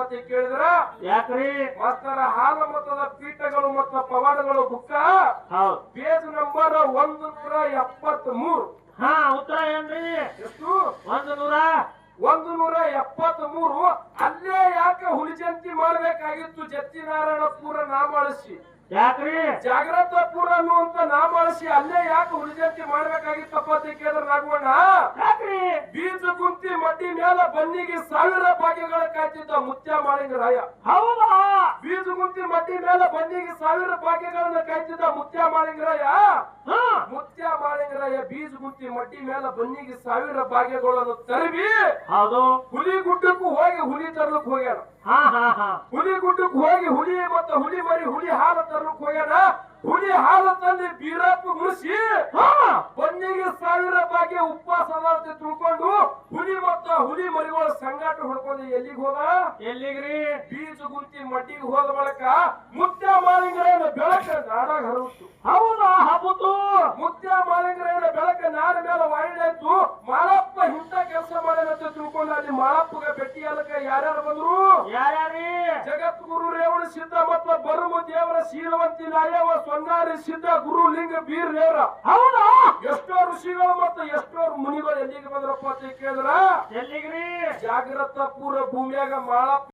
ಅಂತ ಕೇಳಿದ್ರ ಯಾಕ್ರಿ ಮಾಸ್ತರ ಹಾಲ ಮತದ ಪೀಠಗಳು ಮತ್ತು ಪವಾಡಗಳು ಬುಕ್ಕ ಹೌದ್ ಪೇಜ್ ನಂಬರ್ 173. ಹಾ ಉತ್ತರ ಏನ್ರಿ ಎಷ್ಟು 173. ಅಲ್ಲೇ ಯಾಕೆ ಹುಲಿ ಜಯಂತಿ ಮಾಡ್ಬೇಕಾಗಿತ್ತು ಜತ್ತಿನಾರಾಯಣಪುರ ನಾಮ ಅಳಿಸಿ ಯಾಕ್ರಿ ಜಾಗ್ರತಪುರ ಅನ್ನುವಂತ ನಾಮ ಅಳಿಸಿ ಅಲ್ಲೇ ಯಾಕೆ ಹುಲಿ ಜಯಂತಿ ಮಾಡ್ಬೇಕಾಗಿತ್ತಪ್ಪ ಅಂತ ಕೇಳಿದ್ರ ರಾಘವಣ್ಣ ಯಾಕ್ರಿ ಬೀಜ ಗುಂತಿ ಮಡ್ಡಿ ಮೇಲೆ ಬನ್ನಿಗೆ 1000 ಭಾಗ್ಯಗಳ ಕಾಯ್ತಿದ್ದ ಮುತ್ಯ ಮಾಳಿಂಗರಾಯ. ಹೌದಾ ಬೀಜ ಗುಂತಿ ಮಡ್ಡಿ ಮೇಲೆ ಬನ್ನಿಗೆ 1000 ಭಾಗ್ಯಗಳನ್ನ ಕಾಯ್ತಿದ್ದ ಮುತ್ಯ ಮಾಳಿಂಗರಾಯ. ಮುತ್ಯ ಮಾಳಿಂಗರಾಯ ಬೀಜ ಗುಂತಿ ಮಡ್ಡಿ ಮೇಲೆ ಬನ್ನಿಗೆ 1000 ಭಾಗ್ಯಗಳನ್ನು ತರವಿ ಹೌದು ಹುಲಿ ಗುಡ್ಡಕ್ಕೂ ಹೋಗಿ ಹುಲಿ ತರ್ಲಕ್ ಹೋಗ್ಯಾನ. ಹಾ ಹಾ ಹಾ ಹುಲಿ ಗುಡ್ಡಕ್ಕೆ ಹೋಗಿ ಹುಲಿ ಮತ್ತು ಹುಲಿ ಮರಿ ಹುಲಿ ಹಾಲು ತರ್ಲಕ್ ಹೋಗ್ಯಾನ. ಹುಲಿ ಹಾಲು ತಂದು ಬೀರಪ್ಪ ಮುಗಿಸಿ ಬನ್ನಿಗೆ 1000 ಭಾಗ್ಯ ಉಪವಾಸ ಅಂತ ತಿಳ್ಕೊಂಡು ಹುಲಿ ಮತ್ತು ಹುಲಿ ಮರಿಗಳ ಸಂಗಾಟ ಹೊಡ್ಕೊಂಡು ಎಲ್ಲಿಗೆ ಹೋದ ಎಲ್ಲಿಗ್ರಿ ಬೀಜ ಗುಂತಿ ಮಡ್ಡಿಗೆ ಹೋದ ಬಳಕ ಮುತ್ಯ ಮಾಳಿಂಗರಾಯನ ಬೆಳಕ ನಾಡಾಗ ಹರವಿತ್ತು. ಹೌದಾ ಹಬ್ಬತು ಮುತ್ಯ ಮಾಳಿಂಗರಾಯನ ಬೆಳಕ ನಾಡ ಮೇಲೆ ವಾಯಿಡಾಯ್ತು. ಮಾಳಪ್ಪ ಇಂಥ ಕೆಲಸ ಮಾಡ್ಯಾನಂತ ತಿಳ್ಕೊಂಡು ಅಲ್ಲಿ ಮಾಳಪ್ಪಗ ಭೇಟಿ ಆಲಕ ಯಾರ್ಯಾರು ಬಂದ್ರು ಯಾರ್ಯಾರಿ ಜಗದ್ಗುರು ರೇವಣ ಸಿದ್ಧ ಮತ್ತು ಬರುಮ ದೇವರ ಶೀಲವಂತಿ ನಾಯವ ಸೊನ್ನಾರಿ ಸಿದ್ಧ ಗುರು ಲಿಂಗ ಬೀರ್ ರೇವರ. ಹೌದಾ ಎಷ್ಟೋ ಋಷಿಗಳು ಮತ್ತು ಎಷ್ಟೋ ಮುನಿಗಳು ಎಲ್ಲಿಗೆ ಬಂದ್ರಪ್ಪ ಅಂತ ಕೇಳಿದ್ರ ಎಲ್ಲಿಗ್ರಿ ಜಾಗ್ರತಪುರ ಭೂಮಿಯಾಗ ಮಾಳಪ್ಪ